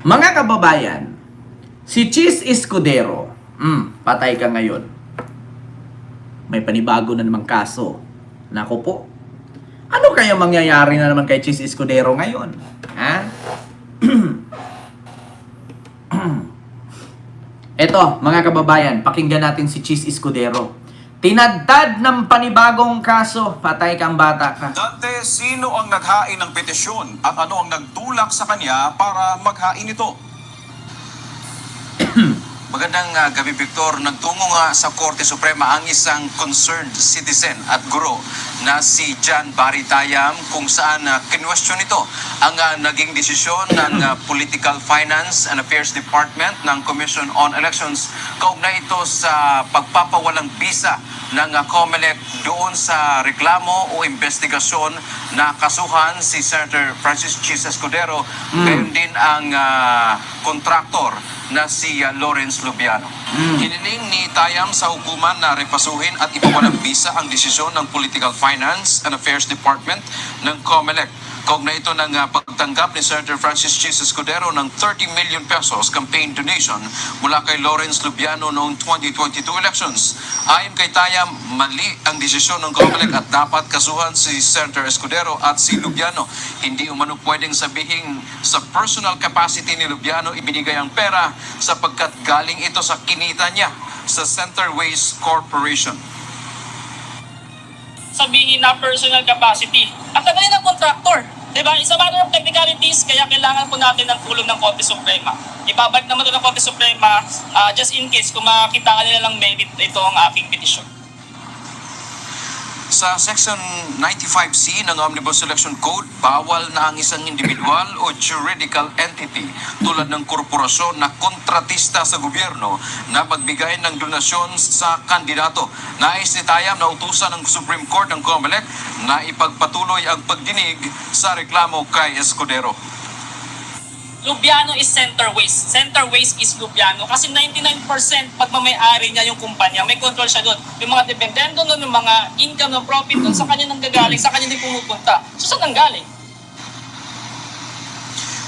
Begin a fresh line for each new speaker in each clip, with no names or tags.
Mga kababayan, si Cheese Escudero, patay ka ngayon. May panibago na namang kaso. Nako po. Ano kaya mangyayari na naman kay Cheese Escudero ngayon? Ha? Eto, mga kababayan, pakinggan natin si Cheese Escudero. Tinadtad ng panibagong kaso, patay kang bata ka.
Dante, sino ang naghain ng petisyon at ano ang nagtulak sa kanya para maghain ito?
Magandang gabi, Victor. Nagtungo nga sa Korte Suprema ang isang concerned citizen at guro na si John Barry Tayam kung saan kinwestiyon ito ang naging desisyon ng Political Finance and Affairs Department ng Commission on Elections kaugnay ito sa pagpapawalang bisa ng COMELEC doon sa reklamo o investigasyon na kasuhan si Senator Francis Cheese Escudero, gayon din ang kontraktor na si Lawrence Lubiano. Hiniling ni Tayam sa hukuman na repasuhin at ipawalang bisa ang desisyon ng Political Finance and Affairs Department ng COMELEC. Kaugnay ito ng pagtanggap ni Senator Francis Cheese Escudero ng 30 million pesos campaign donation mula kay Lawrence Lubiano noong 2022 elections. Ayon kay Tayam, mali ang desisyon ng COMELEC at dapat kasuhan si Senator Escudero at si Lubiano. Hindi umano pwedeng sabihin sa personal capacity ni Lubiano ibinigay ang pera sapagkat galing ito sa kinita niya sa Centerways Corporation.
Sabihin na personal capacity. At tagayin ng contractor. Diba? It's a matter of technicalities, kaya kailangan po natin ng tulong ng Korte Suprema. Ibabalik naman ito ng Korte Suprema just in case kung makakita nila lang merit ito ang aking petisyon.
Sa Section 95C ng Omnibus Election Code, bawal na ang isang individual o juridical entity tulad ng korporasyon na kontratista sa gobyerno na magbigay ng donasyon sa kandidato. Nais ni Tayam na utusan ng Supreme Court ng COMELEC na ipagpatuloy ang pagdinig sa reklamo kay Escudero.
Lubiano is Centerways. Centerways is Lubiano. Kasi 99% pagmamayari niya yung kumpanya, may control siya doon. Yung mga dependendo doon, yung mga income ng profit doon, sa kanya nang gagaling, sa kanya din pumupunta. So saan nang galing?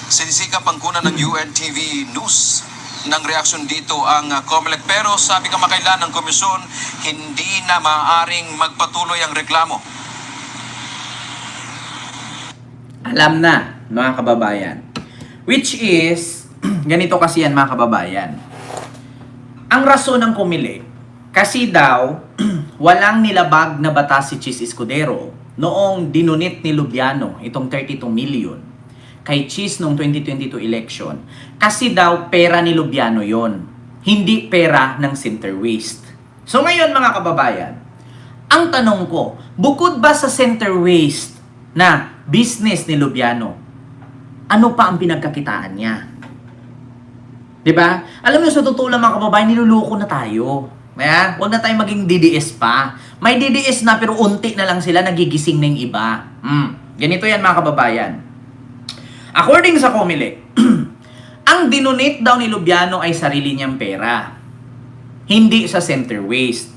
Sinisikap ang kuna ng UNTV News ng reaksyon dito ang COMELEC, pero sabi kamakailan ng komisyon, hindi na maaaring magpatuloy ang reklamo.
Alam na, mga kababayan. Which is, ganito kasi yan mga kababayan. Ang rason ng COMELEC, kasi daw, walang nilabag na batas si Cheese Escudero noong dinunit ni Lubiano, itong 32 million, kay Cheese noong 2022 election. Kasi daw, pera ni Lubiano yon, hindi pera ng Centerways. So ngayon mga kababayan, ang tanong ko, bukod ba sa Centerways na business ni Lubiano, ano pa ang pinagkakitaan niya? 'Di ba? Alam niyo, sa totoo lang mga kababayan, niluloko na tayo. Kaya, huwag na tayong maging DDS pa. May DDS na pero unti na lang sila, nagigising na yung iba. Ganito yan mga kababayan. According sa COMELEC, ang dinonate daw ni Lubiano ay sarili niyang pera. Hindi sa Centerways.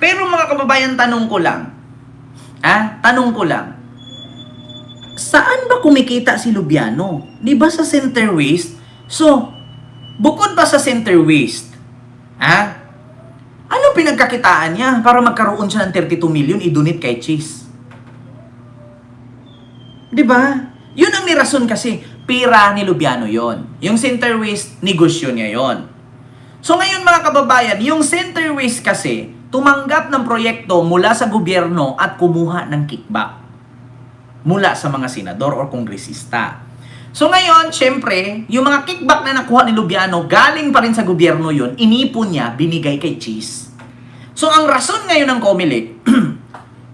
Pero mga kababayan, tanong ko lang. Tanong ko lang. Saan ba kumikita si Lubiano? Di ba sa Centerways? So, bukod ba sa Centerways, ano pinagkakitaan niya para magkaroon siya ng 32 million i-donate kay Cheese? Di ba? Yun ang nirason kasi, pera ni Lubiano yon. Yung Centerways, negosyo niya yon. So ngayon mga kababayan, yung Centerways kasi, tumanggap ng proyekto mula sa gobyerno at kumuha ng kickback mula sa mga senador o kongresista. So ngayon, syempre, yung mga kickback na nakuha ni Lubiano, galing pa rin sa gobyerno yun, inipon niya, binigay kay Cheese. So ang rason ngayon ng COMELEC,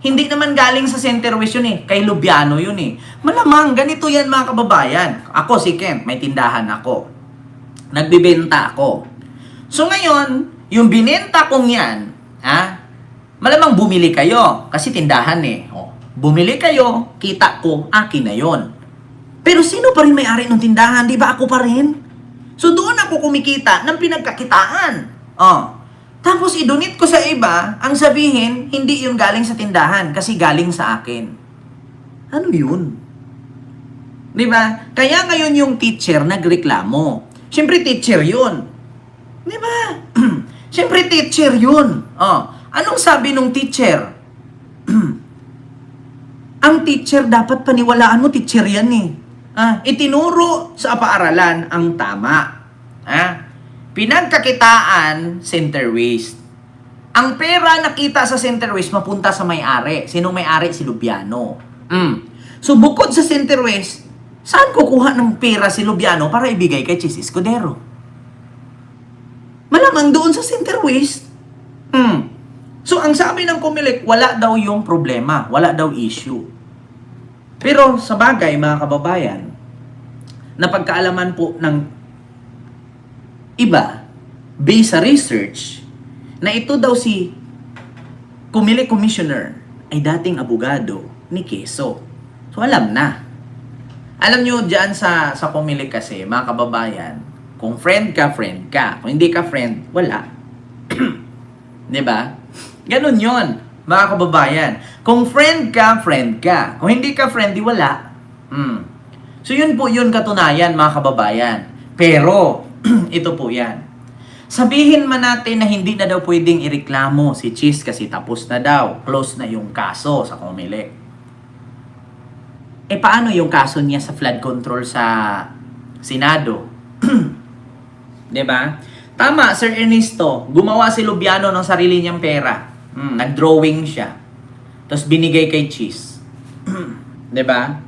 hindi naman galing sa Centerways yun kay Lubiano yun Malamang, ganito yan mga kababayan. Ako si Kent, may tindahan ako. Nagbibenta ako. So ngayon, yung binenta kong yan, malamang bumili kayo, kasi tindahan bumili kayo, kita ko, akin na yon. Pero sino pa rin may-ari ng tindahan? Di ba ako pa rin? So doon ako kumikita ng pinagkakitaan. Tapos idonate ko sa iba, ang sabihin, hindi yun galing sa tindahan kasi galing sa akin. Ano yun? Di ba? Kaya ngayon yung teacher nagreklamo. Siyempre teacher yun. Di ba? Siyempre teacher yun. Oh. Anong sabi nung teacher? Ang teacher dapat paniwalaan mo, teacher yan eh. Itinuro sa paaralan ang tama. Pinagkakitaan, center waste. Ang pera nakita sa center waste mapunta sa may-ari. Sinong may-ari? Si Lubiano. So bukod sa center waste, saan kukuha ng pera si Lubiano para ibigay kay Chis Escudero? Malamang doon sa center waste. So ang sabi ng Comelec, wala daw yung problema, wala daw issue. Pero sa bagay, mga kababayan, na pagkaalaman po ng iba, based sa research, na ito daw si Comelec Commissioner ay dating abogado ni Quezon. So alam na. Alam nyo dyan sa Comelec kasi, mga kababayan, kung friend ka, friend ka. Kung hindi ka friend, wala. Diba? Ganun yon, mga kababayan. Kung friend ka, friend ka. Kung hindi ka friend, di wala. So yun po yun katunayan, mga kababayan. Pero, ito po yan. Sabihin man natin na hindi na daw pwedeng ireklamo si Chis kasi tapos na daw. Close na yung kaso sa Comelec. Paano yung kaso niya sa flood control sa Senado? Diba? Tama, Sir Ernesto. Gumawa si Lubiano ng sarili niyang pera. Nag-drawing siya. Tapos binigay kay Chis. Diba?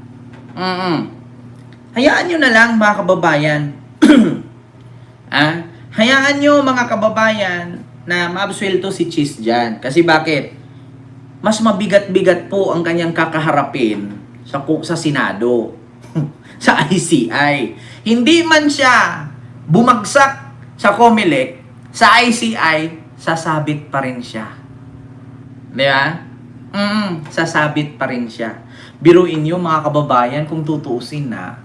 Hayaan nyo na lang, mga kababayan. Hayaan nyo, mga kababayan, na maabsuelto si Chis dyan. Kasi bakit? Mas mabigat-bigat po ang kanyang kakaharapin sa Senado. Sa ICI. Hindi man siya bumagsak sa Comelec, sa ICI, sasabit pa rin siya. Di ba? Sasabit pa rin siya. Biruin nyo, mga kababayan, kung tutuusin na,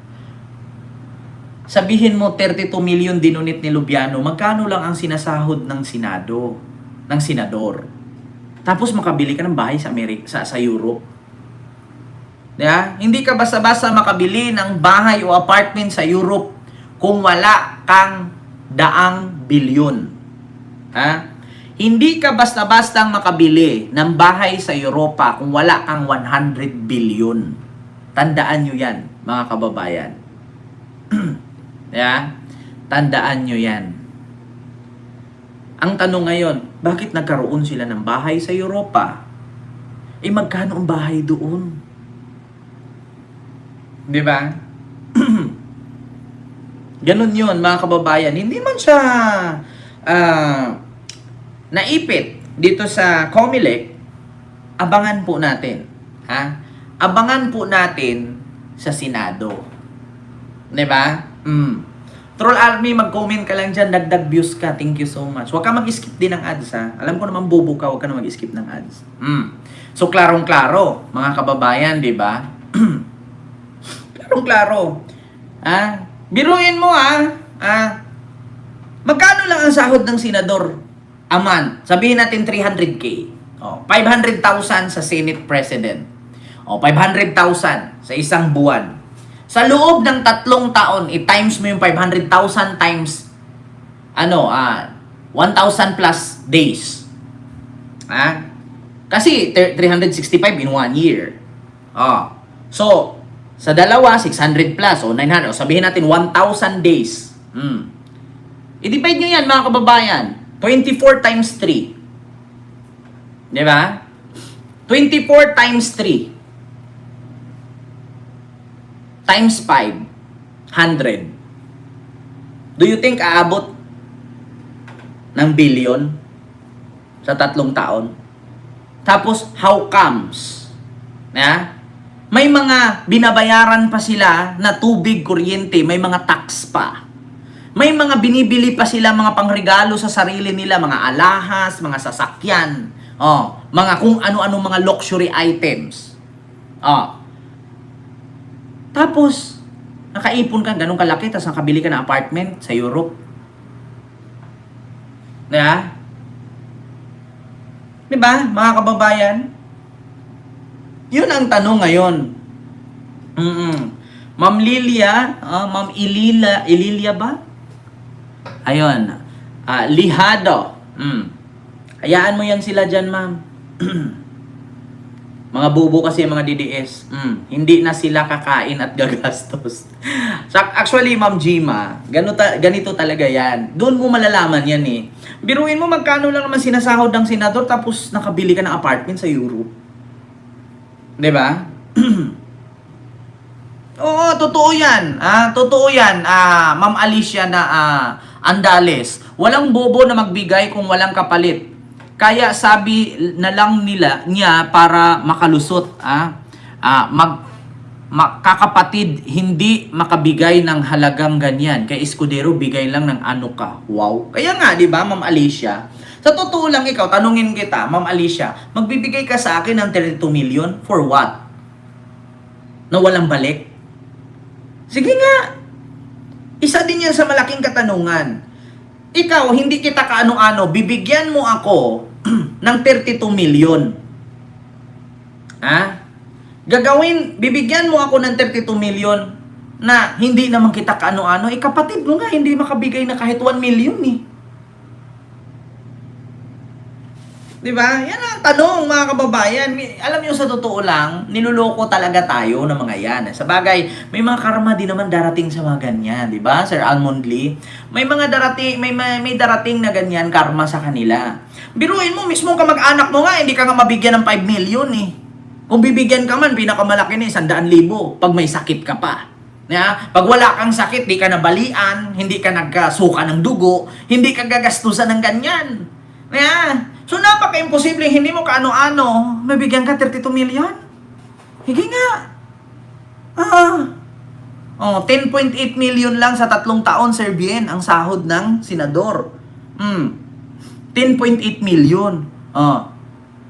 sabihin mo 32 million dinunit ni Lubiano, magkano lang ang sinasahod ng Senado, ng senador. Tapos makabili ka ng bahay sa sa Europe. Diba? Hindi ka basta-basta makabili ng bahay o apartment sa Europe kung wala kang daang bilyon. Hindi ka basta-basta makabili ng bahay sa Europa kung wala kang 100 billion. Tandaan nyo yan, mga kababayan. Yeah? Tandaan nyo yan. Ang tanong ngayon, bakit nagkaroon sila ng bahay sa Europa? Magkano ang bahay doon? Di ba? Ganun yun, mga kababayan. Hindi man siya naipit dito sa Comelec. Abangan po natin. Abangan po natin sa Senado. Di ba? Troll Army, mag-comment ka lang dyan. Dagdag views ka. Thank you so much. Huwag ka mag-skip din ng ads, ha? Alam ko naman bobo ka. Huwag ka na mag-skip ng ads. So, klarong-klaro, mga kababayan, di ba? Klarong-klaro. Biruin mo, magkano lang ang sahod ng senador a month? Sabihin natin 300K. 500,000 sa Senate President. 500,000 sa isang buwan. Sa loob ng 3 taon, i-times mo yung 500,000 times 1,000 plus days. Kasi 365 in 1 year. So, sa dalawa, 600 plus o 900. O sabihin natin 1,000 days. I-divide nyo yan, mga kababayan. 24 times 3. Di ba? 24 times 3. Times 5, 100. Do you think aabot ng billion sa 3 taon? Tapos, how comes? May mga binabayaran pa sila na tubig, kuryente, may mga tax pa. May mga binibili pa sila mga pangregalo sa sarili nila, mga alahas, mga sasakyan, mga kung ano-ano mga luxury items. Tapos, nakaipon ka, ganun kalaki, tapos nakabili ka ng apartment sa Europe. Diba, mga kababayan? Yun ang tanong ngayon. Ma'am Lilia, Ma'am Ililia ba? Ayun. Lihado. Hayaan mo yan sila dyan, ma'am. Mga bubo kasi mga DDS. Hindi na sila kakain at gagastos. So, actually, Ma'am Gima, ganito talaga yan. Doon mo malalaman yan eh. Biruin mo magkano lang naman sinasahod ng senador tapos nakabili ka ng apartment sa Europe. 'Di ba? Oo, totoo yan. Totoo yan, Ma'am Alicia na Andales. Walang bobo na magbigay kung walang kapalit. Kaya sabi na lang niya para makalusot, kakapatid hindi makabigay ng halagang ganyan. Kay Escudero bigay lang ng ano ka. Wow. Kaya nga, 'di ba, Ma'am Alicia? Sa totoo lang ikaw, tanungin kita, Ma'am Alicia, magbibigay ka sa akin ng 32 million for what? Na walang balik? Sige nga. Isa din yan sa malaking katanungan. Ikaw, hindi kita kaano-ano, bibigyan mo ako ng 32 million. Bibigyan mo ako ng 32 million na hindi naman kita kaano-ano, kapatid mo nga, hindi makabigay na kahit 1 million eh. Diba? Yan ang tanong, mga kababayan. Alam niyo, sa totoo lang, niluloko talaga tayo ng mga yan. Sa bagay, may mga karma din naman darating sa mga ganyan, di ba? Sir Almond Lee, may mga darating, may darating na ganyan karma sa kanila. Biruin mo, mismo kamag-anak mo nga, hindi ka nga mabigyan ng 5 million eh. Kung bibigyan ka man, pinakamalaki na 100,000 pag may sakit ka pa. Pag wala kang sakit, di ka nabalian, hindi ka nagkasuka ng dugo, hindi ka gagastusan ng ganyan. So, napaka-imposible, hindi mo kaano-ano, mabigyan ka 32 million? Higi nga. 10.8 million lang sa 3 taon, Sir Bien, ang sahod ng senador. 10.8 million.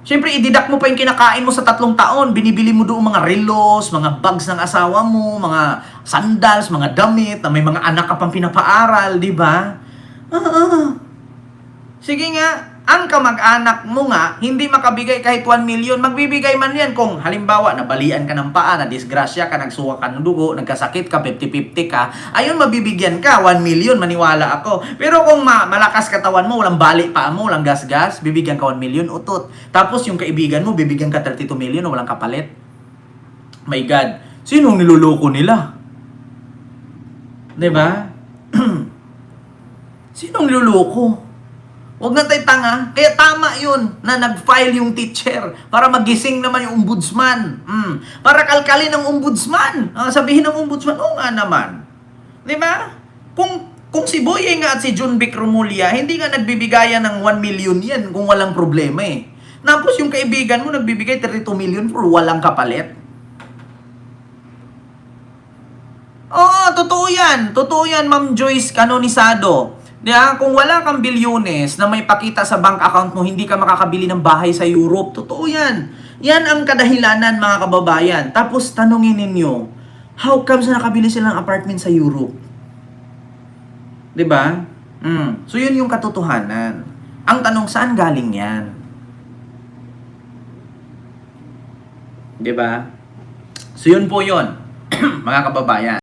Siyempre, i-deduct mo pa yung kinakain mo sa 3 taon. Binibili mo doon mga relos, mga bags ng asawa mo, mga sandals, mga damit, na may mga anak ka pang pinapaaral, di ba? Sige nga, ang kamag-anak mo nga, hindi makabigay kahit 1 million, magbibigay man yan kung halimbawa, nabalian ka ng paa, na-disgrasya ka, nagsuka ka ng dugo, nagkasakit ka, 50-50 ka, ayun, mabibigyan ka, 1 million, maniwala ako. Pero kung malakas katawan mo, walang bali paa mo, walang gas-gas, bibigyan ka 1 million, utot. Tapos yung kaibigan mo, bibigyan ka 32 million, walang kapalit. My God, sinong niluloko nila? Diba? Sinong niluloko? Huwag na tayo tanga. Kaya tama yun na nag-file yung teacher para magising naman yung ombudsman. Para kalkalin ng ombudsman. Sabihin ng ombudsman, oo nga naman. Di ba? Kung si Boyeng nga at si John Vic Romulia, hindi nga nagbibigayan ng 1 million yan kung walang problema eh. Tapos yung kaibigan mo nagbibigay 32 million for walang kapalit. Oo, totoo yan. Totoo yan, Ma'am Joyce Canonisado. Kung wala kang bilyones na may pakita sa bank account mo, hindi ka makakabili ng bahay sa Europe. Totoo yan. Yan ang kadahilanan, mga kababayan. Tapos tanungin ninyo, how comes na nakabili sila ng apartment sa Europe? Diba? So yun yung katotohanan. Ang tanong, saan galing yan? Diba? So yun po yun, mga kababayan.